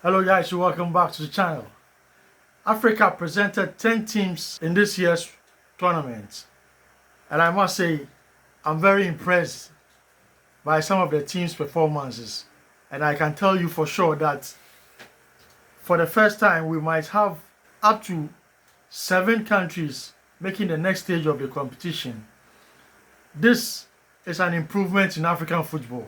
Hello guys, welcome back to the channel. Africa presented 10 teams in this year's tournament, and I must say I'm very impressed by some of the teams' performances, and I can tell you for sure that for the first time we might have up to 7 countries making the next stage of the competition. This is an improvement in African football.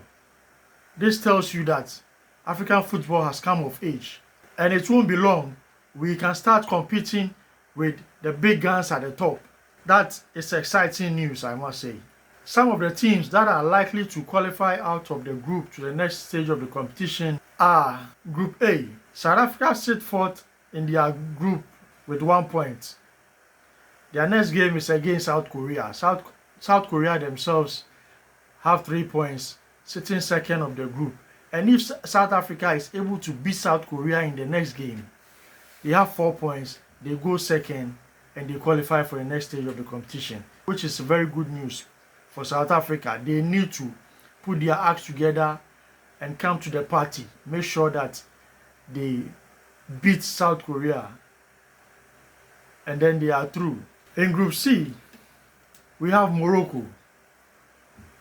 This tells you that African football has come of age, and it won't be long we can start competing with the big guns at the top. That is exciting news, I must say. Some of the teams that are likely to qualify out of the group to the next stage of the competition are Group A. South Africa sit fourth in their group with 1 point. Their next game is against South Korea. South Korea themselves have 3 points, sitting second of the group. And if South Africa is able to beat South Korea in the next game, they have 4 points, they go second, and they qualify for the next stage of the competition, which is very good news for South Africa. They need to put their acts together and come to the party. Make sure that they beat South Korea, and then they are through. In Group C, we have Morocco,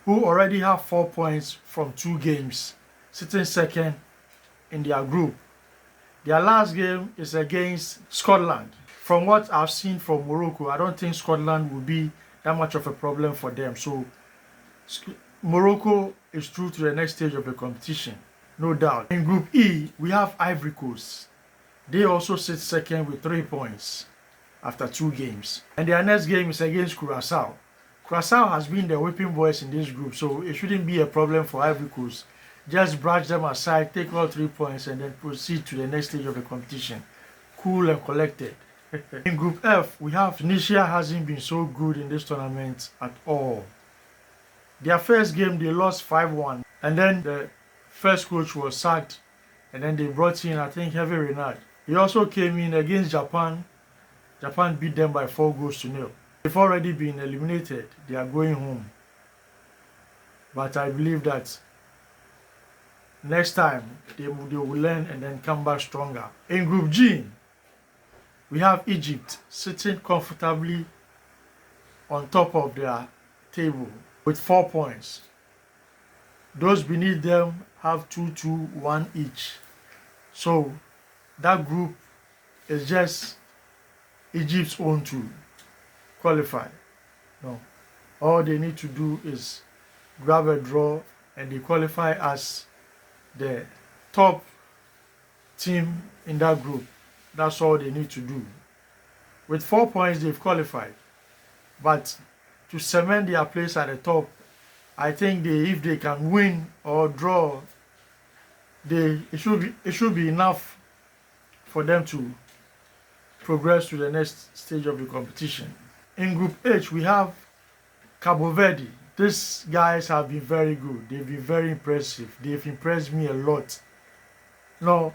who already have 4 points from 2 games, sitting second in their group. Their last game is against Scotland. From what I've seen from Morocco, I don't think Scotland will be that much of a problem for them. So Morocco is through to the next stage of the competition, no doubt. In Group E, we have Ivory Coast. They also sit second with 3 points after 2 games. And their next game is against Curacao. Curacao has been the whipping boys in this group, so it shouldn't be a problem for Ivory Coast. Just brush them aside, take all 3 points, and then proceed to the next stage of the competition. Cool and collected. In Group F, we have Tunisia. Hasn't been so good in this tournament at all. Their first game, they lost 5-1. And then the first coach was sacked. And then they brought in, I think, Ivory Coast. He also came in against Japan. Japan beat them by 4-0. They've already been eliminated. They are going home. But I believe that next time they will learn and then come back stronger. In Group G, we have Egypt sitting comfortably on top of their table with 4 points. Those beneath them have 2-2-1 each. So that group is just Egypt's own to qualify. No, all they need to do is grab a draw and they qualify as the top team in that group. That's all they need to do. With 4 points, they've qualified. But to cement their place at the top, I think if they can win or draw, it should be enough for them to progress to the next stage of the competition. In Group H, we have Cabo Verde. These guys have been very good. They've been very impressive. They've impressed me a lot. Now,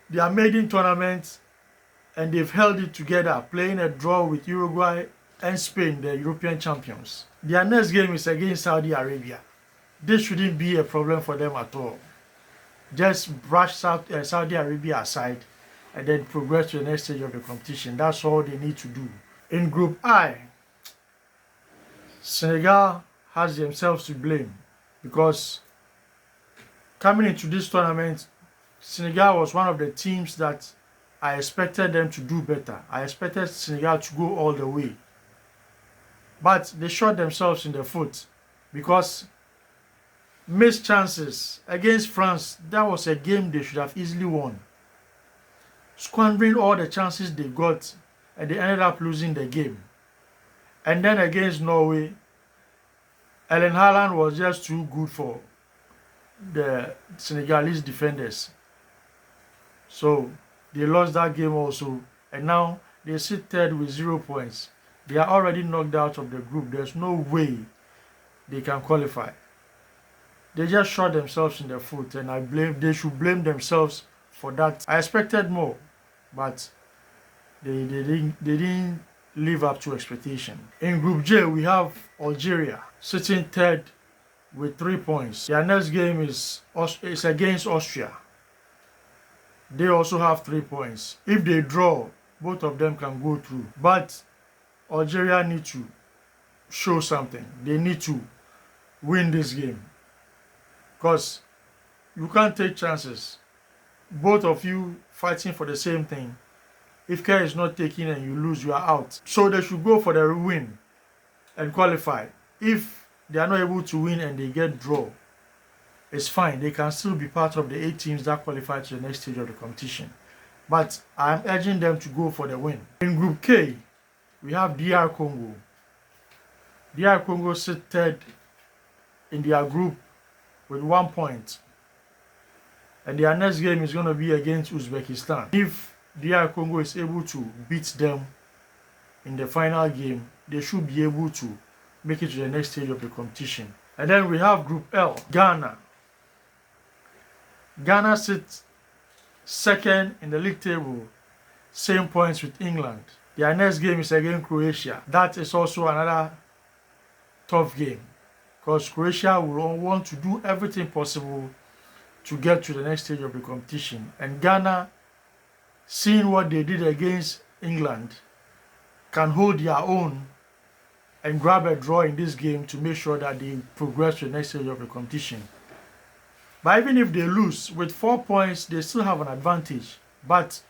they are maiden tournaments and they've held it together, playing a draw with Uruguay and Spain, the European champions. Their next game is against Saudi Arabia. This shouldn't be a problem for them at all. Just brush Saudi Arabia aside and then progress to the next stage of the competition. That's all they need to do. In Group I, Senegal has themselves to blame, because coming into this tournament, Senegal was one of the teams that I expected them to do better. I expected Senegal to go all the way. But they shot themselves in the foot, because missed chances against France, that was a game they should have easily won. Squandering all the chances they got, and they ended up losing the game. And then against Norway, Erling Haaland was just too good for the Senegalese defenders. So they lost that game also. And now they sit third with 0 points. They are already knocked out of the group. There's no way they can qualify. They just shot themselves in the foot, and they should blame themselves for that. I expected more, but they didn't live up to expectation. In Group J, we have Algeria sitting third with 3 points. Their next game is against Austria. They also have 3 points. If they draw, both of them can go through. But Algeria need to show something. They need to win this game. Because you can't take chances. Both of you fighting for the same thing. If care is not taken and you lose, you are out. So they should go for the win and qualify. If they are not able to win and they get draw, it's fine. They can still be part of the 8 teams that qualify to the next stage of the competition. But I'm urging them to go for the win. In Group K, we have DR Congo. DR Congo sit third in their group with 1 point. And their next game is going to be against Uzbekistan. If DR Congo is able to beat them in the final game, they should be able to make it to the next stage of the competition. And then we have Group L, Ghana. Ghana sits second in the league table, same points with England. Their next game is against Croatia. That is also another tough game because Croatia will want to do everything possible to get to the next stage of the competition. And Ghana, seeing what they did against England, can hold their own and grab a draw in this game to make sure that they progress to the next stage of the competition. But even if they lose, with 4 points, they still have an advantage. But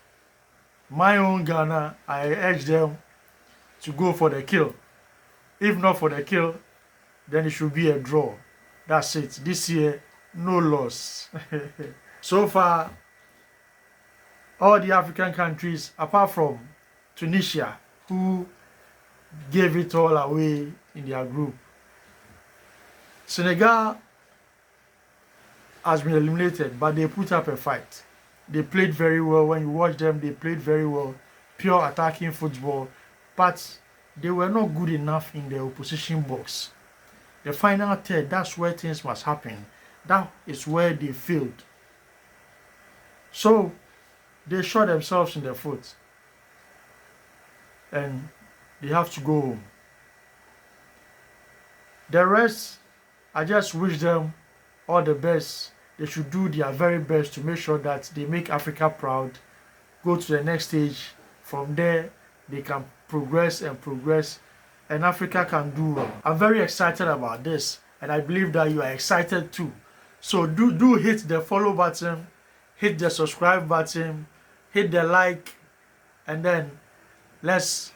my own Ghana, I urge them to go for the kill. If not for the kill, then it should be a draw. That's it. This year, no loss. So far, all the African countries, apart from Tunisia, who gave it all away in their group, Senegal has been eliminated, but they put up a fight. They played very well. When you watch them, they played very well. Pure attacking football. But they were not good enough in the opposition box. The final third, that's where things must happen. That is where they failed. So they shot themselves in the foot. And they have to go home. The rest, I just wish them all the best. They should do their very best to make sure that they make Africa proud, go to the next stage. From there, they can progress, and Africa can do well. I'm very excited about this, and I believe that you are excited too. So do hit the follow button, hit the subscribe button, hit the like, and then let's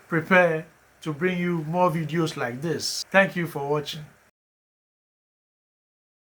prepare to bring you more videos like this. Thank you for watching.